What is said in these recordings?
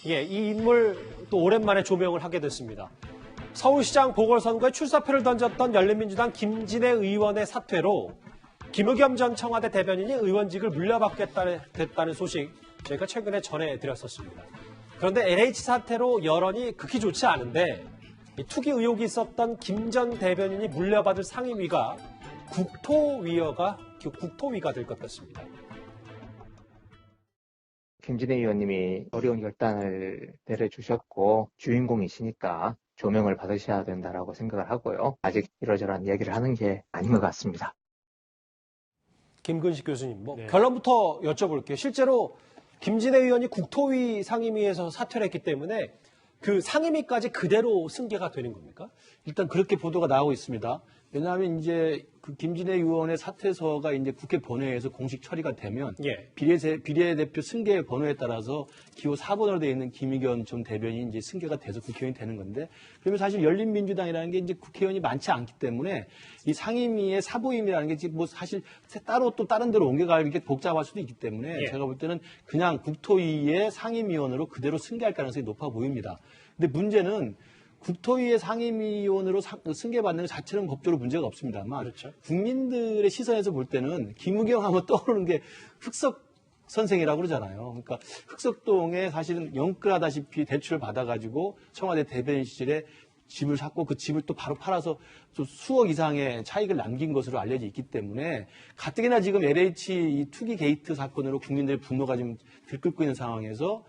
예, 이 인물 또 오랜만에 조명을 하게 됐습니다. 서울시장 보궐선거에 출사표를 던졌던 열린민주당 김진애 의원의 사퇴로 김의겸 전 청와대 대변인이 의원직을 물려받겠다는 소식 저희가 최근에 전해드렸었습니다. 그런데 LH 사태로 여론이 극히 좋지 않은데 투기 의혹이 있었던 김 전 대변인이 물려받을 상임위가 국토위가 될 것 같습니다. 김진애 의원님이 어려운 결단을 내려주셨고 주인공이시니까 조명을 받으셔야 된다라고 생각을 하고요. 아직 이러저러한 이야기를 하는 게 아닌 것 같습니다. 김근식 교수님, 결론부터 여쭤볼게요. 실제로 김진애 의원이 국토위 상임위에서 사퇴를 했기 때문에 그 상임위까지 그대로 승계가 되는 겁니까? 일단 그렇게 보도가 나오고 있습니다. 왜냐하면 이제 그 김진애 의원의 사퇴서가 이제 국회 본회의에서 공식 처리가 되면 비례대표 승계 번호에 따라서 기호 4번으로 되어 있는 김의겸 전 대변인이 이제 승계가 돼서 국회의원이 되는 건데, 그러면 사실 열린민주당이라는 게 이제 국회의원이 많지 않기 때문에 이 상임위의 사보임이라는 게 지금 뭐 사실 따로 또 다른 데로 옮겨가기 게 복잡할 수도 있기 때문에 제가 볼 때는 그냥 국토위의 상임위원으로 그대로 승계할 가능성이 높아 보입니다. 근데 문제는 국토위의 상임위원으로 승계받는 것 자체는 법적으로 문제가 없습니다만, 그렇죠. 국민들의 시선에서 볼 때는 김의겸 하면 떠오르는 게 흑석 선생이라고 그러잖아요. 그러니까 흑석동에 사실은 영끌하다시피 대출을 받아가지고 청와대 대변인실에 집을 샀고 그 집을 또 바로 팔아서 또 수억 이상의 차익을 남긴 것으로 알려져 있기 때문에 가뜩이나 지금 LH 이 투기 게이트 사건으로 국민들의 분노가 지금 들끓고 있는 상황에서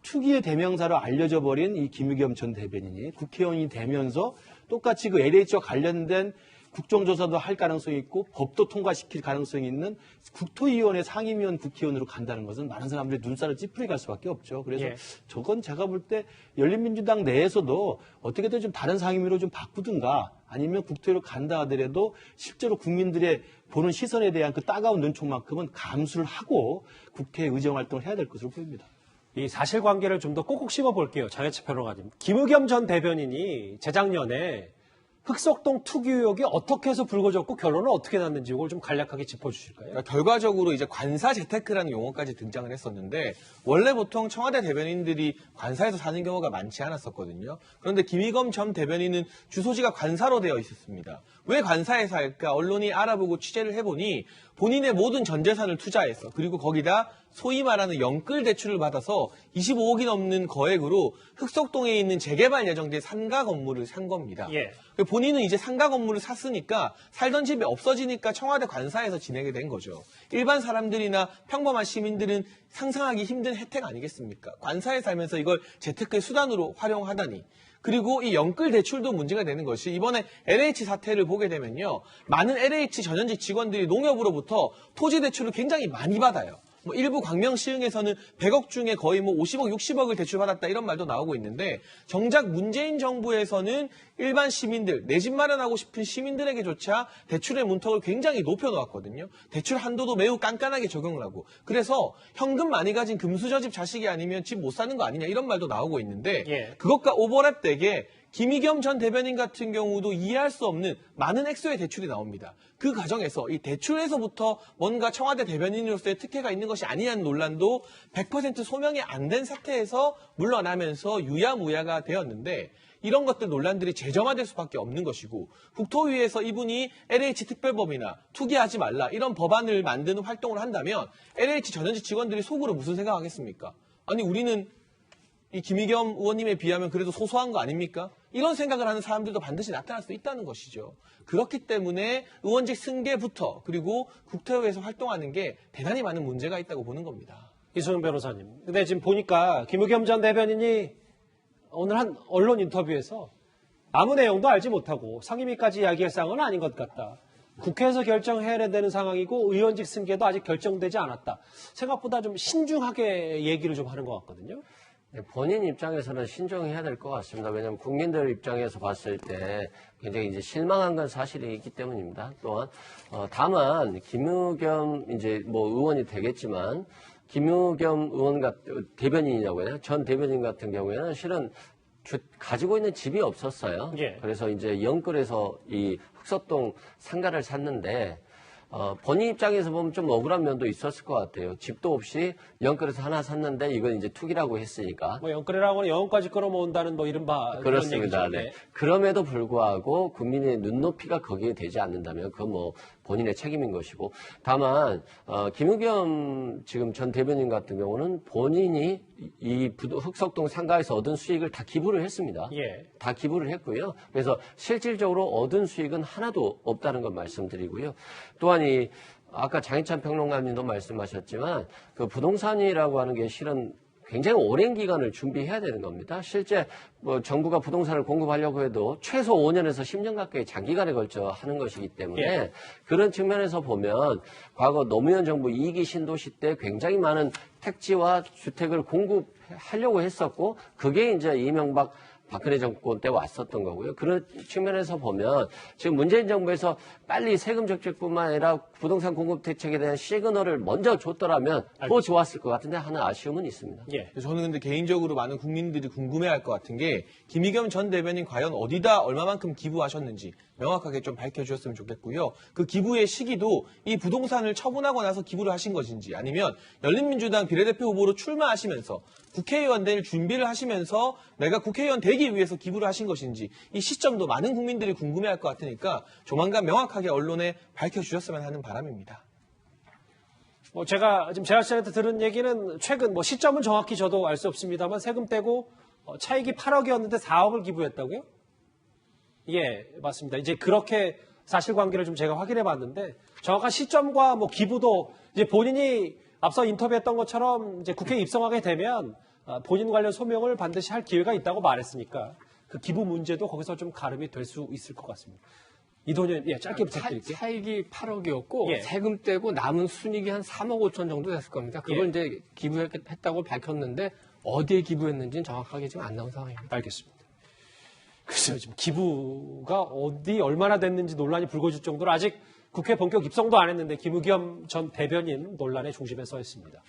투기의 대명사로 알려져 버린 이 김의겸 전 대변인이 국회의원이 되면서 똑같이 그 LH와 관련된 국정조사도 할 가능성이 있고 법도 통과시킬 가능성이 있는 국토위원회 상임위원 국회의원으로 간다는 것은 많은 사람들이 눈살을 찌푸리게 할 수밖에 없죠. 그래서 저건 제가 볼 때 열린민주당 내에서도 어떻게든 좀 다른 상임위로 좀 바꾸든가 아니면 국토위로 간다 하더라도 실제로 국민들의 보는 시선에 대한 그 따가운 눈총만큼은 감수를 하고 국회 의정 활동을 해야 될 것으로 보입니다. 이 사실관계를 좀 더 꼭꼭 씹어볼게요. 장혜철 평론가님. 김의겸 전 대변인이 재작년에 흑석동 투기 의혹이 어떻게 해서 불거졌고 결론은 어떻게 났는지 이걸 좀 간략하게 짚어주실까요? 그러니까 결과적으로 이제 관사 재테크라는 용어까지 등장을 했었는데 원래 보통 청와대 대변인들이 관사에서 사는 경우가 많지 않았었거든요. 그런데 김의겸 전 대변인은 주소지가 관사로 되어 있었습니다. 왜 관사에 살까? 언론이 알아보고 취재를 해보니 본인의 모든 전 재산을 투자해서 그리고 거기다 소위 말하는 영끌 대출을 받아서 25억이 넘는 거액으로 흑석동에 있는 재개발 예정된 상가 건물을 산 겁니다. 본인은 이제 상가 건물을 샀으니까 살던 집이 없어지니까 청와대 관사에서 지내게 된 거죠. 일반 사람들이나 평범한 시민들은 상상하기 힘든 혜택 아니겠습니까? 관사에 살면서 이걸 재테크의 수단으로 활용하다니. 그리고 이 영끌 대출도 문제가 되는 것이 이번에 LH 사태를 보게 되면요. 많은 LH 전현직 직원들이 농협으로부터 토지 대출을 굉장히 많이 받아요. 일부 광명시흥에서는 100억 중에 거의 50억, 60억을 대출받았다 이런 말도 나오고 있는데 정작 문재인 정부에서는 일반 시민들, 내 집 마련하고 싶은 시민들에게조차 대출의 문턱을 굉장히 높여놓았거든요. 대출 한도도 매우 깐깐하게 적용을 하고 그래서 현금 많이 가진 금수저집 자식이 아니면 집 못 사는 거 아니냐 이런 말도 나오고 있는데 그것과 오버랩되게 김의겸 전 대변인 같은 경우도 이해할 수 없는 많은 액수의 대출이 나옵니다. 그 과정에서 이 대출에서부터 뭔가 청와대 대변인으로서의 특혜가 있는 것이 아니냐는 논란도 100% 소명이 안 된 사태에서 물러나면서 유야무야가 되었는데 이런 것들 논란들이 재점화될 수밖에 없는 것이고 국토위에서 이분이 LH 특별법이나 투기하지 말라 이런 법안을 만드는 활동을 한다면 LH 전현직 직원들이 속으로 무슨 생각하겠습니까? 아니 우리는 이 김의겸 의원님에 비하면 그래도 소소한 거 아닙니까? 이런 생각을 하는 사람들도 반드시 나타날 수 있다는 것이죠. 그렇기 때문에 의원직 승계부터 그리고 국토위에서 활동하는 게 대단히 많은 문제가 있다고 보는 겁니다. 이소영 변호사님. 근데 지금 보니까 김의겸 전 대변인이 오늘 한 언론 인터뷰에서 아무 내용도 알지 못하고 상임위까지 이야기할 상황은 아닌 것 같다. 국회에서 결정해야 되는 상황이고 의원직 승계도 아직 결정되지 않았다. 생각보다 좀 신중하게 얘기를 좀 하는 것 같거든요. 본인 입장에서는 신중해야 될 것 같습니다. 왜냐하면 국민들 입장에서 봤을 때 굉장히 이제 실망한 건 사실이기 때문입니다. 또한 다만 김의겸 이제 의원이 되겠지만 김의겸 의원 대변인이라고 해요. 전 대변인 같은 경우에는 실은 가지고 있는 집이 없었어요. 그래서 이제 영끌에서 이 흑석동 상가를 샀는데 본인 입장에서 보면 좀 억울한 면도 있었을 것 같아요. 집도 없이 영끌에서 하나 샀는데 이건 이제 투기라고 했으니까. 뭐 영끌이라고는 영혼까지 끌어모은다는 뭐 이른바 그렇습니다. 그런 얘기죠. 네. 그럼에도 불구하고 국민의 눈높이가 거기에 되지 않는다면 그건 뭐 본인의 책임인 것이고, 다만 김의겸 지금 전 대변인 같은 경우는 본인이 이 흑석동 상가에서 얻은 수익을 다 기부를 했습니다. 예. 다 기부를 했고요. 그래서 실질적으로 얻은 수익은 하나도 없다는 걸 말씀드리고요. 또한 이 아까 장희찬 평론가님도 말씀하셨지만 그 부동산이라고 하는 게 실은 굉장히 오랜 기간을 준비해야 되는 겁니다. 실제 뭐 정부가 부동산을 공급하려고 해도 최소 5년에서 10년 가까이 장기간에 걸쳐 하는 것이기 때문에 예. 그런 측면에서 보면 과거 노무현 정부 2기 신도시 때 굉장히 많은 택지와 주택을 공급하려고 했었고 그게 이제 이명박 박근혜 정권 때 왔었던 거고요. 그런 측면에서 보면 지금 문재인 정부에서 빨리 세금 적적뿐만 아니라 부동산 공급 대책에 대한 시그널을 먼저 줬더라면 더 좋았을 것 같은데 하나 아쉬움은 있습니다. 예. 저는 근데 개인적으로 많은 국민들이 궁금해할 것 같은 게 김의겸 전 대변인 과연 어디다 얼마만큼 기부하셨는지 명확하게 좀 밝혀주셨으면 좋겠고요. 그 기부의 시기도 이 부동산을 처분하고 나서 기부를 하신 것인지 아니면 열린민주당 비례대표 후보로 출마하시면서 국회의원 될 준비를 하시면서 내가 국회의원 되기 위해서 기부를 하신 것인지 이 시점도 많은 국민들이 궁금해할 것 같으니까 조만간 명확하게 언론에 밝혀주셨으면 하는 바람입니다. 제가 지금 제가 시장한테 들은 얘기는 최근 뭐 시점은 정확히 저도 알 수 없습니다만 세금 떼고 차익이 8억이었는데 4억을 기부했다고요? 예, 맞습니다. 이제 그렇게 사실관계를 좀 제가 확인해 봤는데 정확한 시점과 뭐 기부도 이제 본인이 앞서 인터뷰했던 것처럼 이제 국회에 입성하게 되면 본인 관련 소명을 반드시 할 기회가 있다고 말했으니까 그 기부 문제도 거기서 좀 가름이 될 수 있을 것 같습니다. 이도현, 예, 짧게 부탁드릴게요. 차익이 8억이었고 예. 세금 떼고 남은 순익이 한 3억 5천 정도 됐을 겁니다. 그걸 예. 이제 기부했다고 밝혔는데 어디에 기부했는지는 정확하게 지금 안 나온 상황입니다. 알겠습니다. 글쎄요, 지금 기부가 어디 얼마나 됐는지 논란이 불거질 정도로 아직 국회 본격 입성도 안 했는데 김의겸 전 대변인 논란의 중심에 서 있습니다.